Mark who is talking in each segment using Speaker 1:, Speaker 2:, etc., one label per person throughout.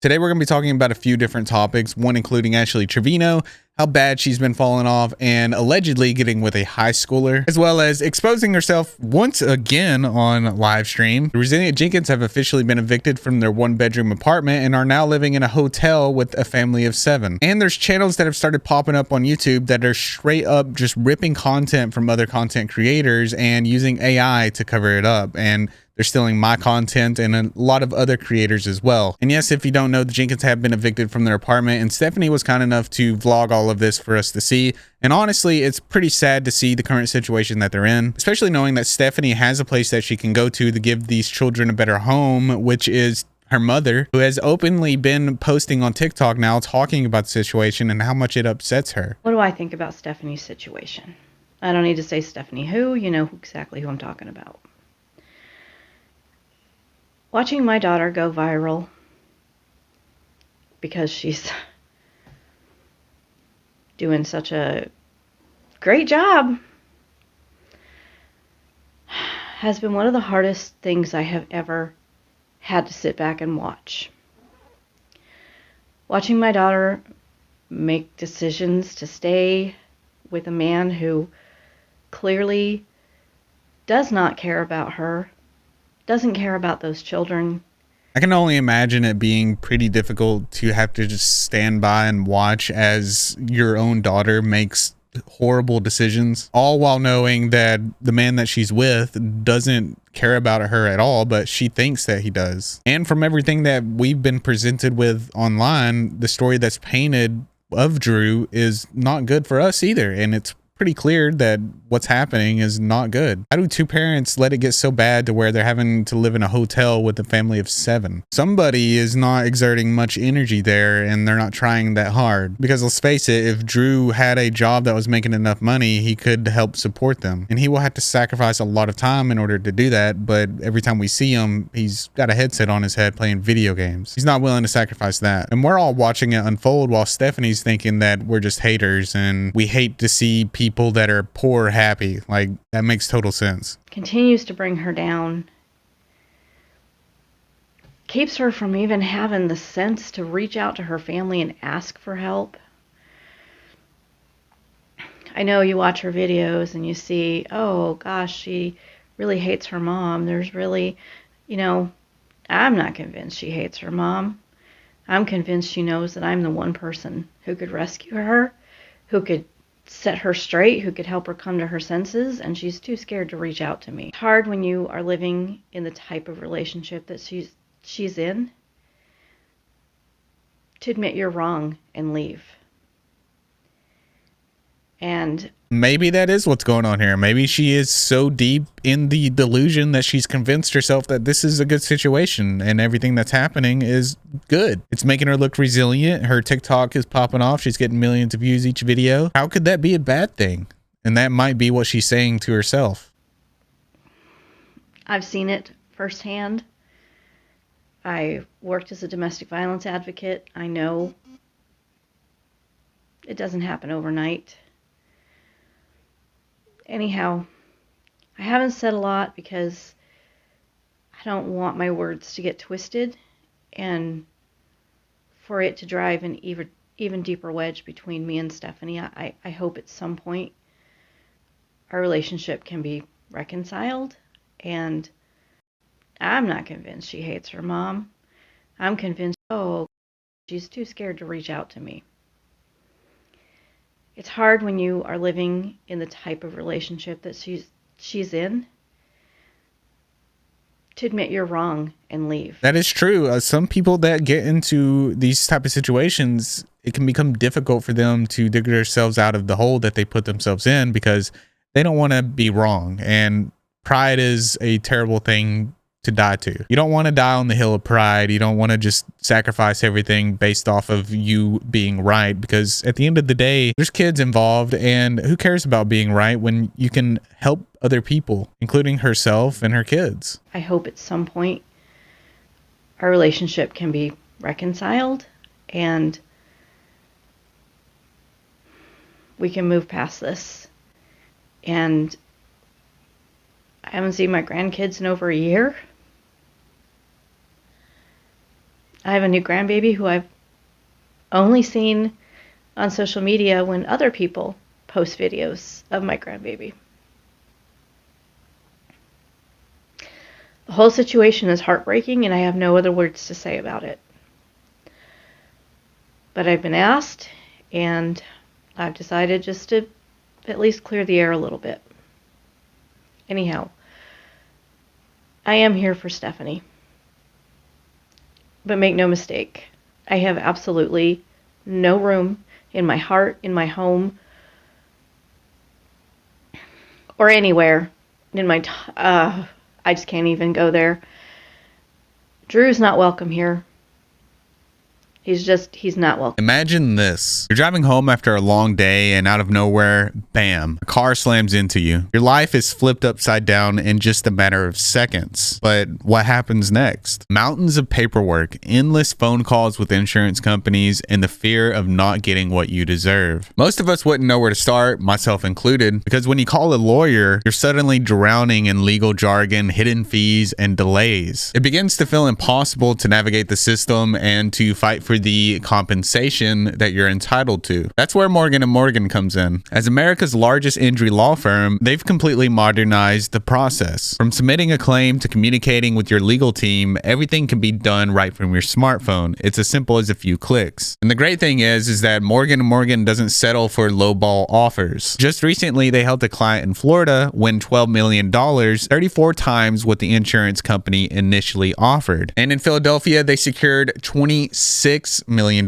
Speaker 1: Today we're going to be talking about a few different topics, one including actually Trevino, how bad she's been falling off, and allegedly getting with a high schooler, as well as exposing herself once again on live stream. The resilient Jenkins have officially been evicted from their one-bedroom apartment and are now living in a hotel with a family of 7. And there's channels that have started popping up on YouTube that are straight up just ripping content from other content creators and using AI to cover it up. And they're stealing my content and a lot of other creators as well. And yes, if you don't know, the Jenkins have been evicted from their apartment, and Stephanie was kind enough to vlog all of this for us to see. And honestly, it's pretty sad to see the current situation that they're in, especially knowing that Stephanie has a place that she can go to give these children a better home, which is her mother, who has openly been posting on TikTok now talking about the situation and how much it upsets her.
Speaker 2: What do I think about Stephanie's situation? I don't need to say Stephanie who, you know exactly who I'm talking about. Watching my daughter go viral because she's doing such a great job has been one of the hardest things I have ever had to sit back and watch. Watching my daughter make decisions to stay with a man who clearly does not care about her, doesn't care about those children.
Speaker 1: I can only imagine it being pretty difficult to have to just stand by and watch as your own daughter makes horrible decisions, all while knowing that the man that she's with doesn't care about her at all, but she thinks that he does. And from everything that we've been presented with online, the story that's painted of Drew is not good for us either. And it's pretty clear that what's happening is not good. How do two parents let it get so bad to where they're having to live in a hotel with a family of 7? Somebody is not exerting much energy there, and they're not trying that hard. Because let's face it, if Drew had a job that was making enough money, he could help support them. And he will have to sacrifice a lot of time in order to do that, but every time we see him, he's got a headset on his head playing video games. He's not willing to sacrifice that. And we're all watching it unfold while Stephanie's thinking that we're just haters and we hate to see people that are poor happy. Like, that makes total sense.
Speaker 2: Continues to bring her down. Keeps her from even having the sense to reach out to her family and ask for help. I know you watch her videos and you see, oh gosh, she really hates her mom. There's really, I'm not convinced she hates her mom. I'm convinced she knows that I'm the one person who could rescue her, who could set her straight, who could help her come to her senses, and she's too scared to reach out to me. It's hard when you are living in the type of relationship that she's in to admit you're wrong and leave. And
Speaker 1: maybe that is what's going on here. Maybe she is so deep in the delusion that she's convinced herself that this is a good situation and everything that's happening is good. It's making her look resilient. Her TikTok is popping off. She's getting millions of views each video. How could that be a bad thing? And that might be what she's saying to herself.
Speaker 2: I've seen it firsthand. I worked as a domestic violence advocate. I know it doesn't happen overnight. Anyhow, I haven't said a lot because I don't want my words to get twisted and for it to drive an even deeper wedge between me and Stephanie. I hope at some point our relationship can be reconciled, and I'm not convinced she hates her mom. I'm convinced, she's too scared to reach out to me. It's hard when you are living in the type of relationship that she's in to admit you're wrong and leave.
Speaker 1: That is true. Some people that get into these type of situations, it can become difficult for them to dig themselves out of the hole that they put themselves in because they don't want to be wrong. And pride is a terrible thing to die to. You don't want to die on the hill of pride. You don't want to just sacrifice everything based off of you being right, because at the end of the day, there's kids involved, and who cares about being right when you can help other people, including herself and her kids.
Speaker 2: I hope at some point our relationship can be reconciled and we can move past this. And I haven't seen my grandkids in over a year. I have a new grandbaby who I've only seen on social media when other people post videos of my grandbaby. The whole situation is heartbreaking, and I have no other words to say about it. But I've been asked, and I've decided just to at least clear the air a little bit. Anyhow, I am here for Stephanie. But make no mistake, I have absolutely no room in my heart, in my home, or anywhere in my... I just can't even go there. Drew's not welcome here. He's not welcome.
Speaker 1: Imagine this. You're driving home after a long day and out of nowhere, bam, a car slams into you. Your life is flipped upside down in just a matter of seconds. But what happens next? Mountains of paperwork, endless phone calls with insurance companies, and the fear of not getting what you deserve. Most of us wouldn't know where to start, myself included, because when you call a lawyer, you're suddenly drowning in legal jargon, hidden fees, and delays. It begins to feel impossible to navigate the system and to fight for the compensation that you're entitled to. That's where Morgan & Morgan comes in. As America's largest injury law firm, they've completely modernized the process. From submitting a claim to communicating with your legal team, everything can be done right from your smartphone. It's as simple as a few clicks. And the great thing is that Morgan & Morgan doesn't settle for lowball offers. Just recently, they helped a client in Florida win $12 million, 34 times what the insurance company initially offered. And in Philadelphia, they secured $26 million,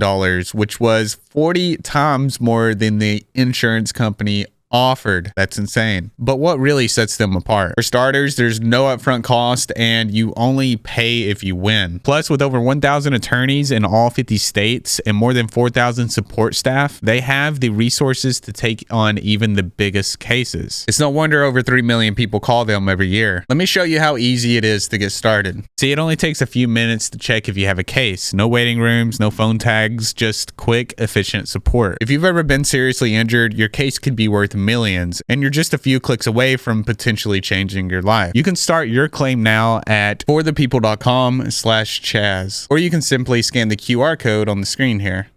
Speaker 1: which was 40 times more than the insurance company offered. That's insane. But what really sets them apart? For starters, there's no upfront cost and you only pay if you win. Plus, with over 1,000 attorneys in all 50 states and more than 4,000 support staff, they have the resources to take on even the biggest cases. It's no wonder over 3 million people call them every year. Let me show you how easy it is to get started. See, it only takes a few minutes to check if you have a case. No waiting rooms, no phone tags, just quick, efficient support. If you've ever been seriously injured, your case could be worth millions, and you're just a few clicks away from potentially changing your life. You can start your claim now at forthepeople.com/Chaz, or you can simply scan the QR code on the screen here.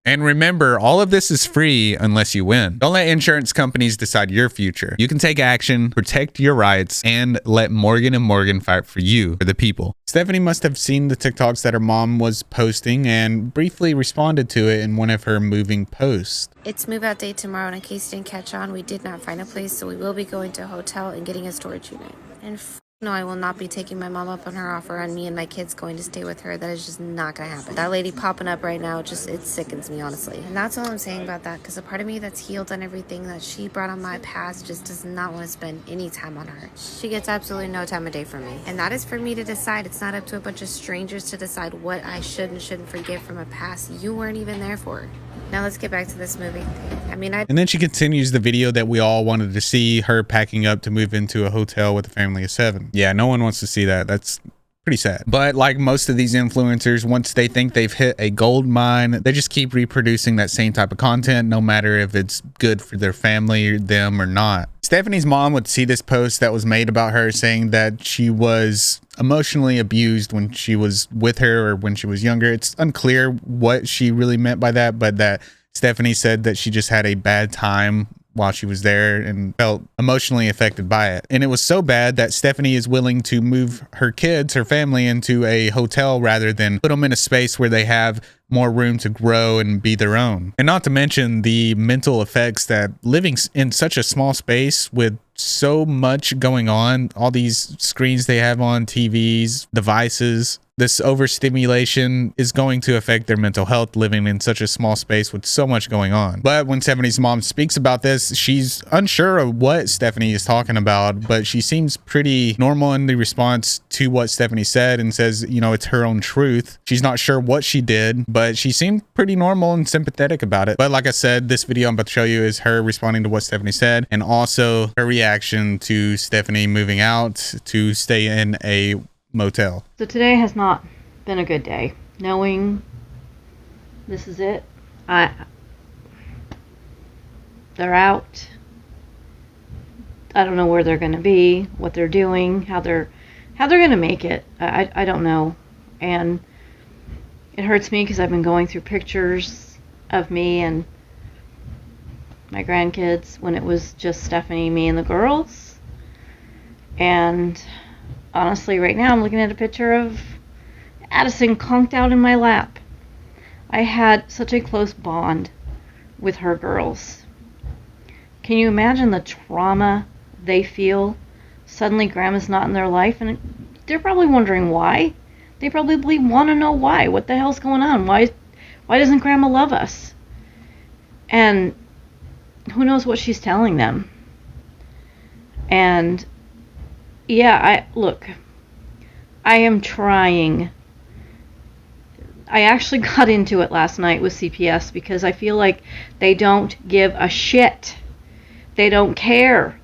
Speaker 1: And remember, all of this is free unless you win. Don't let insurance companies decide your future. You can take action, protect your rights, and let Morgan & Morgan fight for you, for the people. Stephanie must have seen the TikToks that her mom was posting and briefly responded to it in one of her moving posts.
Speaker 3: It's move out day tomorrow, and in case you didn't catch on, we did not find a place, so we will be going to a hotel and getting a storage unit. And no, I will not be taking my mom up on her offer on me and my kids going to stay with her. That is just not going to happen. That lady popping up right now, it sickens me, honestly. And that's all I'm saying about that, because a part of me that's healed on everything that she brought on my past just does not want to spend any time on her. She gets absolutely no time of day from me. And that is for me to decide. It's not up to a bunch of strangers to decide what I should and shouldn't forgive from a past you weren't even there for. Now let's get back to this movie.
Speaker 1: And then she continues the video that we all wanted to see, her packing up to move into a hotel with a family of 7. Yeah, no one wants to see that. That's pretty sad. But like most of these influencers, once they think they've hit a gold mine, they just keep reproducing that same type of content, no matter if it's good for their family or them or not. Stephanie's mom would see this post that was made about her saying that she was emotionally abused when she was with her or when she was younger. It's unclear what she really meant by that, but that Stephanie said that she just had a bad time while she was there and felt emotionally affected by it. And it was so bad that Stephanie is willing to move her kids, her family, into a hotel rather than put them in a space where they have more room to grow and be their own. And not to mention the mental effects that living in such a small space with so much going on, all these screens they have on, TVs, devices, this overstimulation is going to affect their mental health living in such a small space with so much going on. But when Stephanie's mom speaks about this, she's unsure of what Stephanie is talking about, but she seems pretty normal in the response to what Stephanie said and says, you know, it's her own truth. She's not sure what she did, but she seemed pretty normal and sympathetic about it. But like I said, this video I'm about to show you is her responding to what Stephanie said and also her reaction to Stephanie moving out to stay in a motel.
Speaker 2: So today has not been a good day. Knowing this is it, they're out. I don't know where they're going to be, what they're doing, how they're going to make it. I don't know. And It hurts me because I've been going through pictures of me and my grandkids when it was just Stephanie, me, and the girls. And honestly, right now I'm looking at a picture of Addison conked out in my lap. I had such a close bond with her girls. Can you imagine the trauma they feel? Suddenly Grandma's not in their life, and they're probably wondering why. They probably want to know why. What the hell's going on? Why doesn't Grandma love us? And who knows what she's telling them. And yeah, I am trying. I actually got into it last night with CPS because I feel like they don't give a shit. They don't care.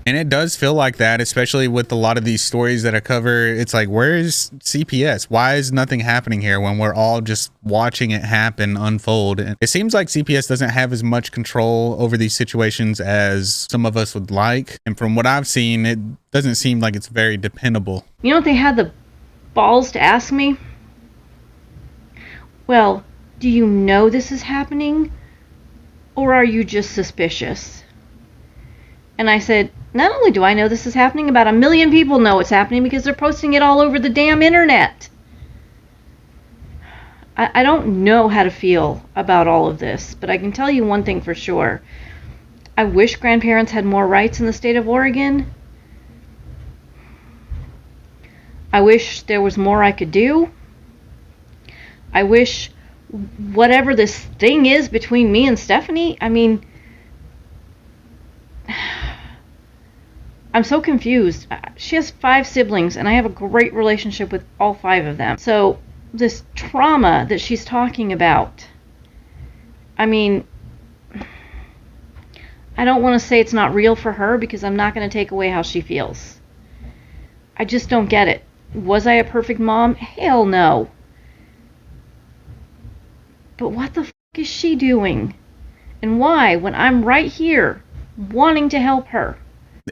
Speaker 1: And it does feel like that, especially with a lot of these stories that I cover. It's like, where is CPS? Why is nothing happening here when we're all just watching it happen, unfold? And it seems like CPS doesn't have as much control over these situations as some of us would like. And from what I've seen, it doesn't seem like it's very dependable.
Speaker 2: You know what they had the balls to ask me? Well, do you know this is happening? Or are you just suspicious? And I said, not only do I know this is happening, about 1 million people know it's happening because they're posting it all over the damn internet. I don't know how to feel about all of this, but I can tell you one thing for sure. I wish grandparents had more rights in the state of Oregon. I wish there was more I could do. I wish whatever this thing is between me and Stephanie, I mean, I'm so confused. She has 5 siblings, and I have a great relationship with all 5 of them. So this trauma that she's talking about, I mean, I don't want to say it's not real for her because I'm not going to take away how she feels. I just don't get it. Was I a perfect mom? Hell no. But what the fuck is she doing? And why, when I'm right here wanting to help her?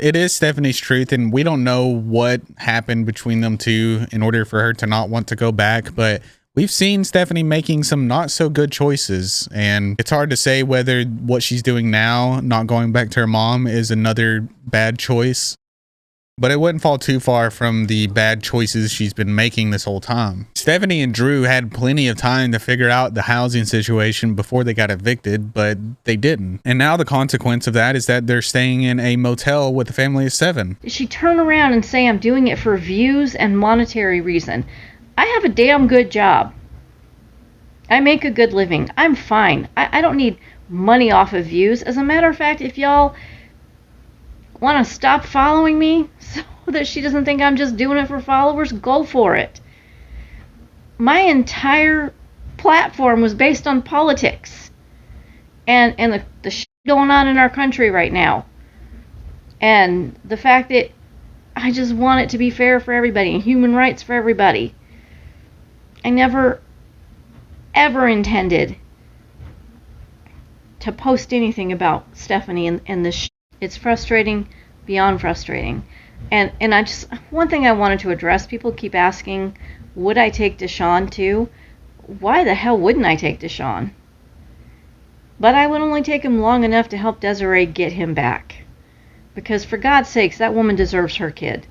Speaker 1: It is Stephanie's truth, and we don't know what happened between them two in order for her to not want to go back, but we've seen Stephanie making some not so good choices, and it's hard to say whether what she's doing now, not going back to her mom, is another bad choice. But it wouldn't fall too far from the bad choices she's been making this whole time. Stephanie and Drew had plenty of time to figure out the housing situation before they got evicted, but they didn't. And now the consequence of that is that they're staying in a motel with a family of 7.
Speaker 2: Did she turn around and say I'm doing it for views and monetary reason? I have a damn good job. I make a good living. I'm fine. I don't need money off of views. As a matter of fact, if y'all want to stop following me so that she doesn't think I'm just doing it for followers, go for it. My entire platform was based on politics and the shit going on in our country right now, and the fact that I just want it to be fair for everybody and human rights for everybody. I never ever intended to post anything about Stephanie and this shit. It's frustrating, beyond frustrating. And I just, one thing I wanted to address, people keep asking, would I take Deshaun too? Why the hell wouldn't I take Deshaun? But I would only take him long enough to help Desiree get him back. Because for God's sakes, that woman deserves her kid.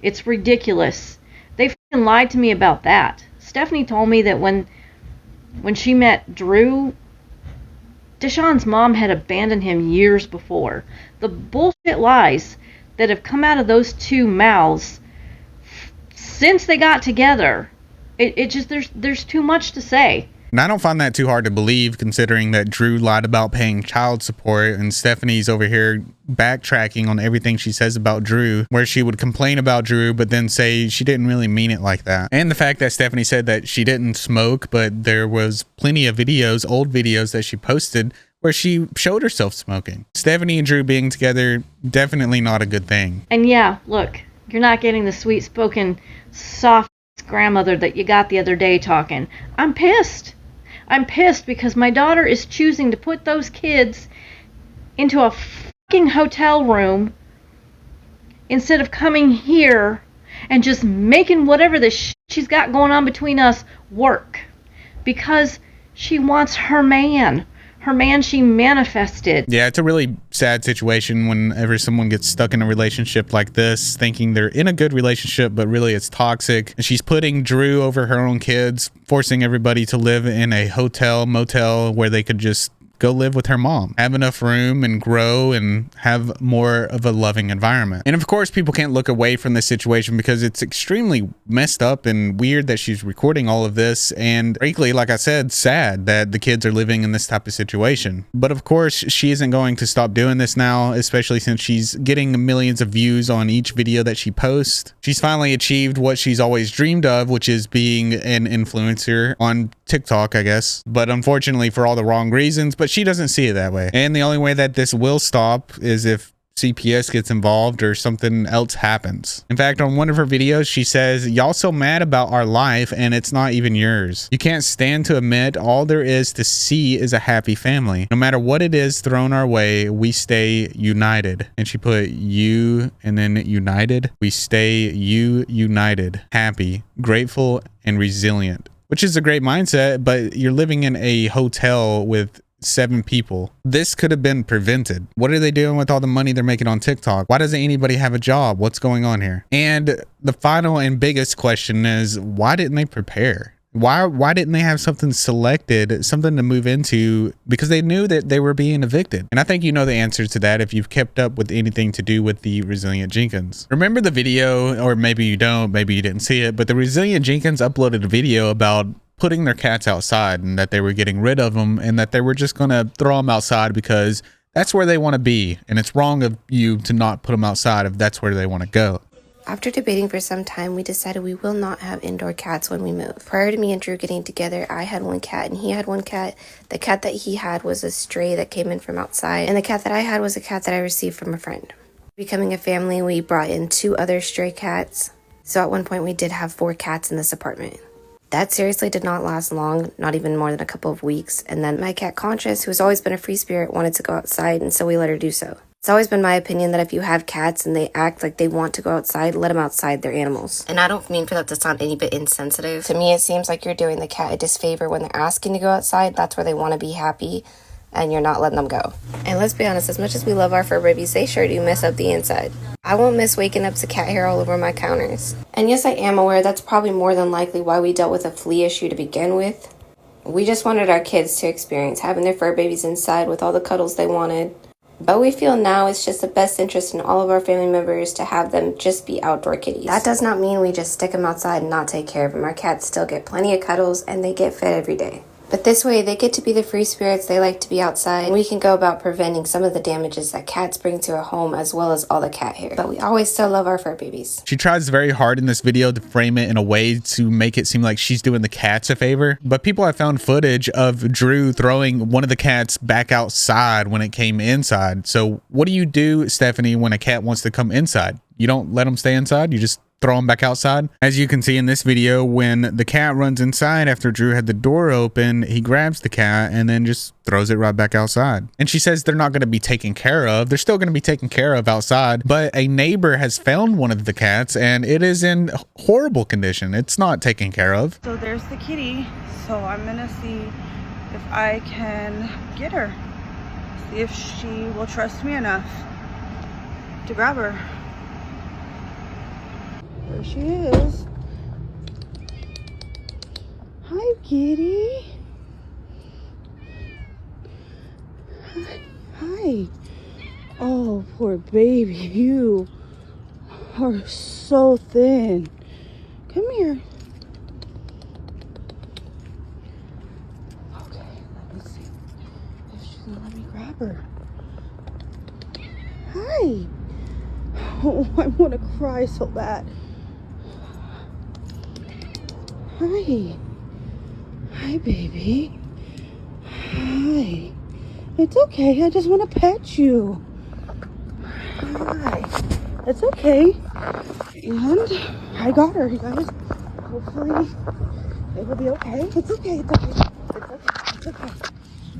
Speaker 2: It's ridiculous. They fucking lied to me about that. Stephanie told me that when she met Drew, Deshaun's mom had abandoned him years before. The bullshit lies that have come out of those two mouths since they got together, it just, there's too much to say.
Speaker 1: And I don't find that too hard to believe, considering that Drew lied about paying child support, and Stephanie's over here backtracking on everything she says about Drew, where she would complain about Drew but then say she didn't really mean it like that. And the fact that Stephanie said that she didn't smoke, but there was plenty of videos, old videos that she posted where she showed herself smoking. Stephanie and Drew being together, definitely not a good thing.
Speaker 2: And yeah, look, you're not getting the sweet-spoken, soft grandmother that you got the other day talking. I'm pissed. I'm pissed because my daughter is choosing to put those kids into a fucking hotel room instead of coming here and just making whatever the she's got going on between us work. Because she wants her man. Her man she manifested.
Speaker 1: Yeah, it's a really sad situation whenever someone gets stuck in a relationship like this, thinking they're in a good relationship, but really it's toxic. And she's putting Drew over her own kids, forcing everybody to live in a hotel, motel where they could just go live with her mom, have enough room and grow and have more of a loving environment. And of course, people can't look away from this situation because it's extremely messed up and weird that she's recording all of this. And frankly, like I said, sad that the kids are living in this type of situation. But of course, she isn't going to stop doing this now, especially since she's getting millions of views on each video that she posts. She's finally achieved what she's always dreamed of, which is being an influencer on TikTok, I guess. But unfortunately for all the wrong reasons, but she doesn't see it that way. And the only way that this will stop is if CPS gets involved or something else happens. In fact, on one of her videos, she says, "Y'all so mad about our life and it's not even yours. You can't stand to admit all there is to see is a happy family. No matter what it is thrown our way, we stay united." And she put you and then united. We stay united, happy, grateful, and resilient. Which is a great mindset, but you're living in a hotel with 7 people. This could have been prevented. What are they doing with all the money they're making on TikTok? Why doesn't anybody have a job? What's going on here? And the final and biggest question is, why didn't they prepare? Why didn't they have something selected, something to move into? Because they knew that they were being evicted. And I think you know the answer to that if you've kept up with anything to do with the Resilient Jenkins. Remember the video, or maybe you don't, maybe you didn't see it, but the Resilient Jenkins uploaded a video about putting their cats outside and that they were getting rid of them and that they were just going to throw them outside because that's where they want to be. And it's wrong of you to not put them outside if that's where they want to go.
Speaker 3: After debating for some time, we decided we will not have indoor cats when we move. Prior to me and Drew getting together, I had one cat and he had one cat. The cat that he had was a stray that came in from outside, and the cat that I had was a cat that I received from a friend. Becoming a family, we brought in 2 other stray cats. So at one point we did have 4 cats in this apartment. That seriously did not last long, not even more than a couple of weeks. And then my cat Conscious, who's always been a free spirit, wanted to go outside, and so we let her do so. It's always been my opinion that if you have cats and they act like they want to go outside, let them outside. They're animals. And I don't mean for that to sound any bit insensitive. To me, it seems like you're doing the cat a disfavor when they're asking to go outside. That's where they want to be happy, and you're not letting them go. And let's be honest, as much as we love our fur babies, they sure do mess up the inside. I won't miss waking up to cat hair all over my counters. And yes, I am aware that's probably more than likely why we dealt with a flea issue to begin with. We just wanted our kids to experience having their fur babies inside with all the cuddles they wanted. But we feel now it's just the best interest in all of our family members to have them just be outdoor kitties. That does not mean we just stick them outside and not take care of them. Our cats still get plenty of cuddles and they get fed every day. But this way, they get to be the free spirits they like to be outside, and we can go about preventing some of the damages that cats bring to a home, as well as all the cat hair. But we always still love our fur babies.
Speaker 1: She tries very hard in this video to frame it in a way to make it seem like she's doing the cats a favor. But people have found footage of Drew throwing one of the cats back outside when it came inside. So what do you do, Stephanie, when a cat wants to come inside? You don't let them stay inside? You just throw them back outside? As you can see in this video, when the cat runs inside after Drew had the door open, he grabs the cat and then just throws it right back outside. And she says they're not going to be taken care of. They're still going to be taken care of outside, but a neighbor has found one of the cats and it is in horrible condition. It's not taken care of.
Speaker 4: So there's the kitty. So I'm gonna see if I can get her. See if she will trust me enough to grab her. There she is. Hi, kitty. Hi. Oh, poor baby. You are so thin. Come here. Okay, let me see if she's gonna let me grab her. Hi. Oh, I want to cry so bad. Hi. Hi, baby. Hi. It's okay. I just want to pet you. Hi. It's okay. And I got her, you guys. Hopefully it will be okay. It's okay. It's okay. It's okay. It's okay.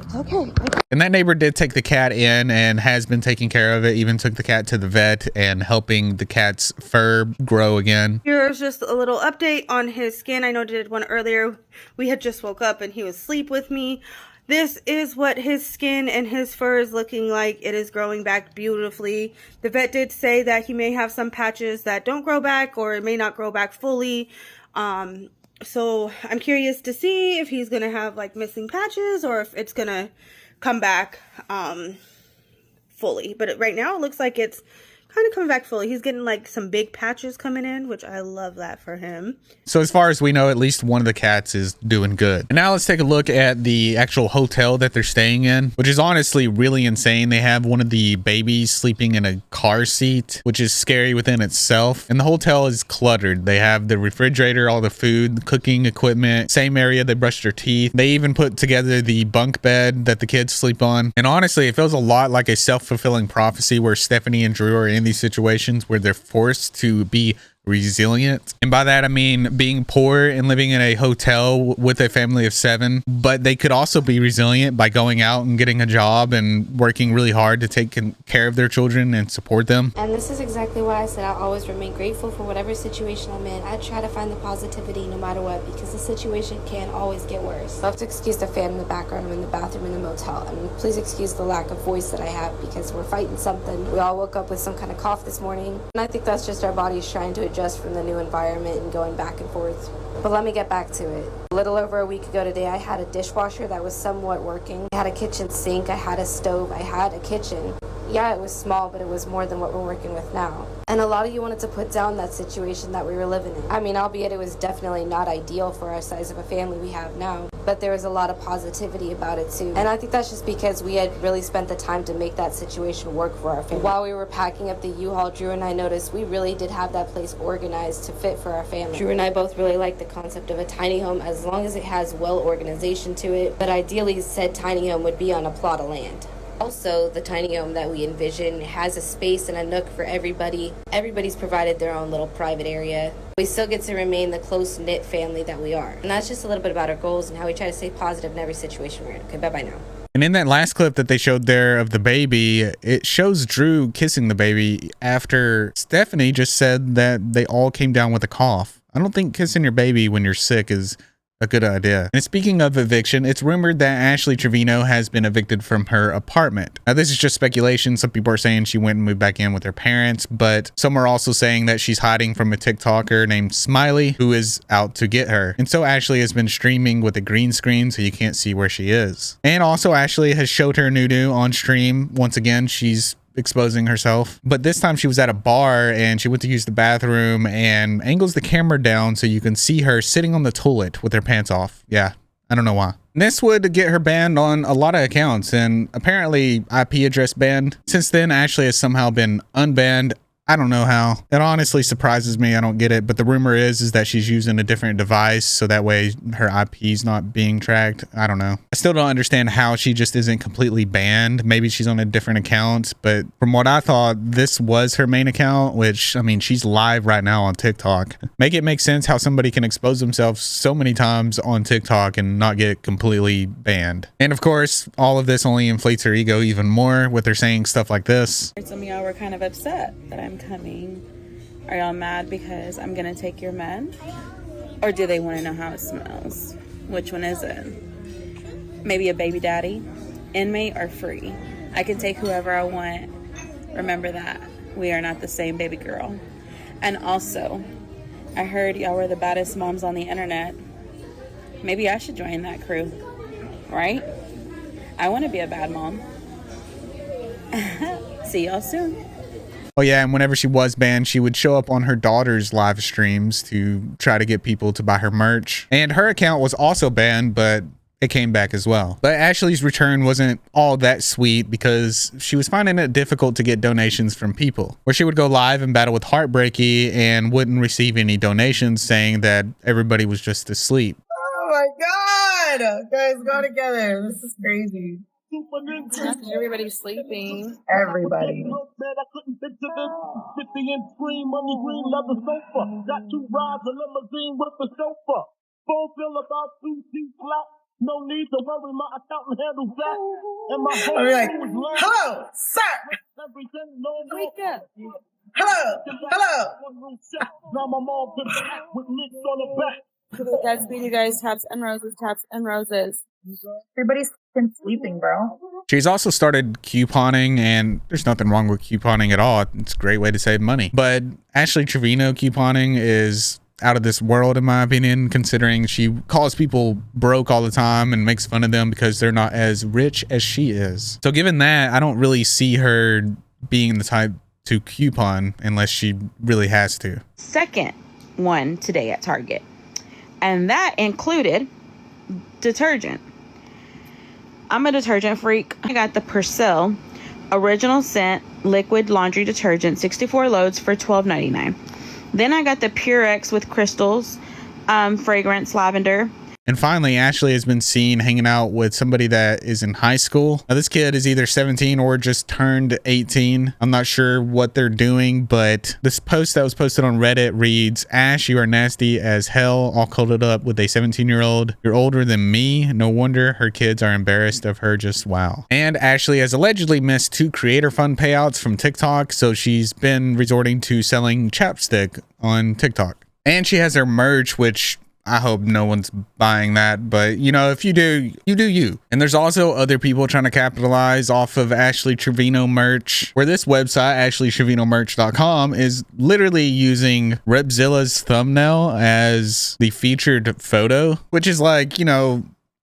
Speaker 4: It's Okay.
Speaker 1: And that neighbor did take the cat in and has been taking care of it, even took the cat to the vet and helping the cat's fur grow again.
Speaker 4: Here's just a little update on his skin. I know I did one earlier. We had just woke up and he was asleep with me. This is what his skin and his fur is looking like. It is growing back beautifully. The vet did say that he may have some patches that don't grow back, or it may not grow back fully. So I'm curious to see if he's going to have like missing patches or if it's going to come back fully. But right now it looks like it's kind of coming back fully. He's getting like some big patches coming in, which I love that for him.
Speaker 1: So as far as we know, at least one of the cats is doing good. And now let's take a look at the actual hotel that they're staying in, which is honestly really insane. They have one of the babies sleeping in a car seat, which is scary within itself. And the hotel is cluttered. They have the refrigerator, all the food, the cooking equipment, same area they brush their teeth. They even put together the bunk bed that the kids sleep on. And honestly, it feels a lot like a self-fulfilling prophecy where Stephanie and Drew are in these situations where they're forced to be resilient. And by that I mean being poor and living in a hotel with a family of 7, but they could also be resilient by going out and getting a job and working really hard to take care of their children and support them.
Speaker 3: And this is exactly why I said I'll always remain grateful for whatever situation I'm in. I try to find the positivity no matter what, because the situation can always get worse. I'll have to excuse the fan in the background. I'm in the bathroom in the motel. And please excuse the lack of voice that I have because we're fighting something. We all woke up with some kind of cough this morning. And I think that's just our bodies trying to adjust from the new environment and going back and forth. But let me get back to it. A little over a week ago today, I had a dishwasher that was somewhat working. I had a kitchen sink, I had a stove, I had a kitchen. Yeah, it was small, but it was more than what we're working with now. And a lot of you wanted to put down that situation that we were living in. I mean, albeit it was definitely not ideal for our size of a family we have now, but there was a lot of positivity about it too. And I think that's just because we had really spent the time to make that situation work for our family. While we were packing up the U-Haul, Drew and I noticed we really did have that place organized to fit for our family. Drew and I both really like the concept of a tiny home as long as it has well organization to it, but ideally said tiny home would be on a plot of land. Also, the tiny home that we envision has a space and a nook for everybody. Everybody's provided their own little private area. We still get to remain the close-knit family that we are. And that's just a little bit about our goals and how we try to stay positive in every situation we're in. Okay, bye-bye now.
Speaker 1: And in that last clip that they showed there of the baby, it shows Drew kissing the baby after Stephanie just said that they all came down with a cough. I don't think kissing your baby when you're sick is a good idea. And speaking of eviction, it's rumored that Ashley Trevino has been evicted from her apartment. Now, this is just speculation. Some people are saying she went and moved back in with her parents, but some are also saying that she's hiding from a TikToker named Smiley who is out to get her. And so Ashley has been streaming with a green screen so you can't see where she is. And also Ashley has showed her nude on stream. Once again, she's exposing herself, but this time she was at a bar and she went to use the bathroom and angles the camera down so you can see her sitting on the toilet with her pants off. Yeah, I don't know why. This would get her banned on a lot of accounts and apparently IP address banned. Since then, Ashley has somehow been unbanned. I don't know how. It honestly surprises me. I don't get it. But the rumor is that she's using a different device so that way her IP's not being tracked. I don't know. I still don't understand how she just isn't completely banned. Maybe she's on a different account. But from what I thought, this was her main account, which, I mean, she's live right now on TikTok. Make it make sense how somebody can expose themselves so many times on TikTok and not get completely banned. And of course, all of this only inflates her ego even more with her saying stuff like this.
Speaker 5: Some of y'all were kind of upset that I'm coming. Are y'all mad because I'm gonna take your men? Or do they want to know how it smells? Which one is it? Maybe a baby daddy, inmate, or free? I can take whoever I want. Remember that. We are not the same, baby girl. And also, I heard y'all were the baddest moms on the internet. Maybe I should join that crew, right? I want to be a bad mom. See y'all soon.
Speaker 1: Oh yeah, and whenever she was banned, she would show up on her daughter's live streams to try to get people to buy her merch. And her account was also banned, but it came back as well. But Ashley's return wasn't all that sweet because she was finding it difficult to get donations from people. Where she would go live and battle with Heartbreaky and wouldn't receive any donations, saying that everybody was just asleep.
Speaker 6: Oh my God! Guys, go together. This is crazy.
Speaker 5: Everybody's sleeping.
Speaker 6: Everybody.
Speaker 7: No need to worry, my accountant handles that. And my
Speaker 6: I'll be like, hello, sir.
Speaker 7: everything, no
Speaker 5: Wake up.
Speaker 6: Hello, hello.
Speaker 7: Now my mom put the hat with nicks on the back.
Speaker 5: Godspeed, you guys. Taps and roses, taps and roses.
Speaker 6: Everybody's fucking sleeping, bro.
Speaker 1: She's also started couponing, and there's nothing wrong with couponing at all. It's a great way to save money. But Ashley Trevino couponing is out of this world, in my opinion, considering she calls people broke all the time and makes fun of them because they're not as rich as she is. So given that, I don't really see her being the type to coupon unless she really has to.
Speaker 5: Second one today at Target. And that included detergent. I'm a detergent freak. I got the Persil Original Scent Liquid Laundry Detergent, 64 loads for $12.99. Then I got the Purex with crystals, fragrance lavender.
Speaker 1: And finally, Ashley has been seen hanging out with somebody that is in high school. Now, this kid is either 17 or just turned 18. I'm not sure what they're doing, but this post that was posted on Reddit reads, Ash, you are nasty as hell, all cuddled up with a 17-year-old. You're older than me. No wonder her kids are embarrassed of her. Just wow. And Ashley has allegedly missed 2 creator fund payouts from TikTok, so she's been resorting to selling chapstick on TikTok. And she has her merch, which I hope no one's buying that, but you know, if you do, you do you. And there's also other people trying to capitalize off of Ashley Trevino merch, where this website, ashleytrevinomerch.com, is literally using Repzilla's thumbnail as the featured photo, which is like, you know,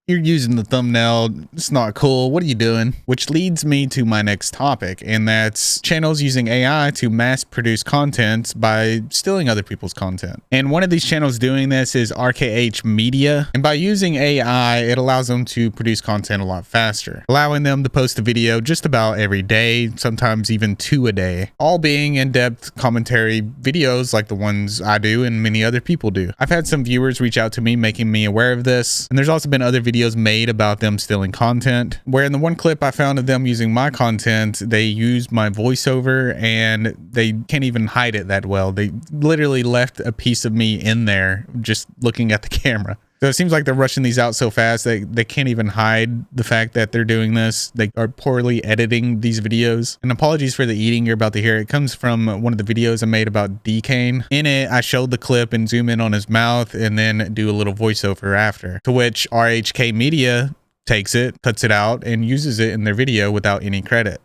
Speaker 1: you're using the thumbnail. It's not cool. What are you doing? Which leads me to my next topic, and that's channels using AI to mass produce content by stealing other people's content. And one of these channels doing this is RKH Media. And by using AI, it allows them to produce content a lot faster, allowing them to post a video just about every day, sometimes even 2 a day, all being in-depth commentary videos like the ones I do and many other people do. I've had some viewers reach out to me making me aware of this, and there's also been other videos made about them stealing content, where in the one clip I found of them using my content, they used my voiceover and they can't even hide it that well. They literally left a piece of me in there just looking at the camera. So it seems like they're rushing these out so fast that they can't even hide the fact that they're doing this. They are poorly editing these videos. And apologies for the eating you're about to hear. It comes from one of the videos I made about D-Kane. In it, I showed the clip and zoom in on his mouth and then do a little voiceover after. To which RHK Media takes it, cuts it out, and uses it in their video without any credit.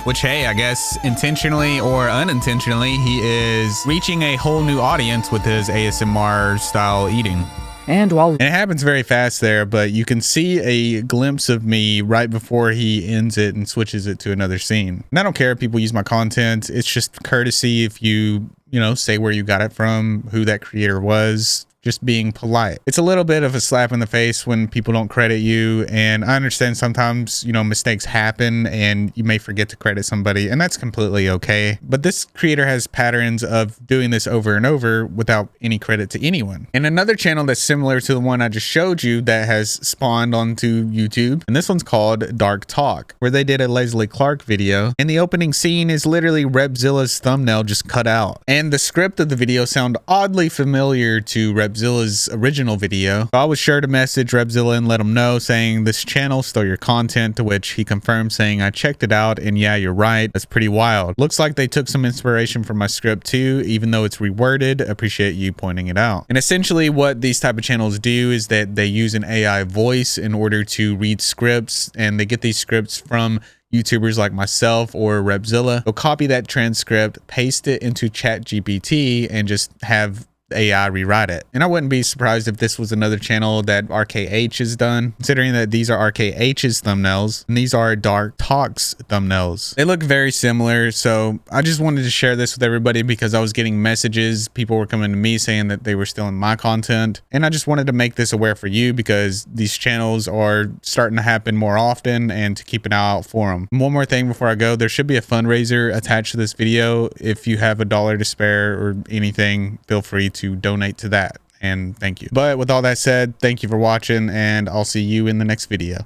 Speaker 1: Which, hey, I guess intentionally or unintentionally, he is reaching a whole new audience with his ASMR style eating. And it happens very fast there, but you can see a glimpse of me right before he ends it and switches it to another scene. And I don't care if people use my content. It's just courtesy if you know, say where you got it from, who that creator was. Just being polite. It's a little bit of a slap in the face when people don't credit you, and I understand sometimes, you know, mistakes happen and you may forget to credit somebody, and that's completely okay. But this creator has patterns of doing this over and over without any credit to anyone. And another channel that's similar to the one I just showed you that has spawned onto YouTube, and this one's called Dark Talk, where they did a Leslie Clark video, and the opening scene is literally Repzilla's thumbnail just cut out. And the script of the video sound oddly familiar to Repzilla's original video. So I was sure to message Repzilla and let him know, saying this channel stole your content, to which he confirmed saying, I checked it out and yeah, you're right. That's pretty wild. Looks like they took some inspiration from my script too, even though it's reworded. Appreciate you pointing it out. And essentially what these type of channels do is that they use an AI voice in order to read scripts, and they get these scripts from YouTubers like myself or Repzilla. They'll copy that transcript, paste it into ChatGPT, and just have AI rewrite it. And I wouldn't be surprised if this was another channel that RKH has done, considering that these are RKH's thumbnails and these are Dark Talk's thumbnails. They look very similar, so I just wanted to share this with everybody because I was getting messages. People were coming to me saying that they were stealing my content, and I just wanted to make this aware for you because these channels are starting to happen more often, and to keep an eye out for them. One more thing before I go, there should be a fundraiser attached to this video. If you have $1 to spare or anything, feel free to donate to that, and thank you. But with all that said, thank you for watching, and I'll see you in the next video.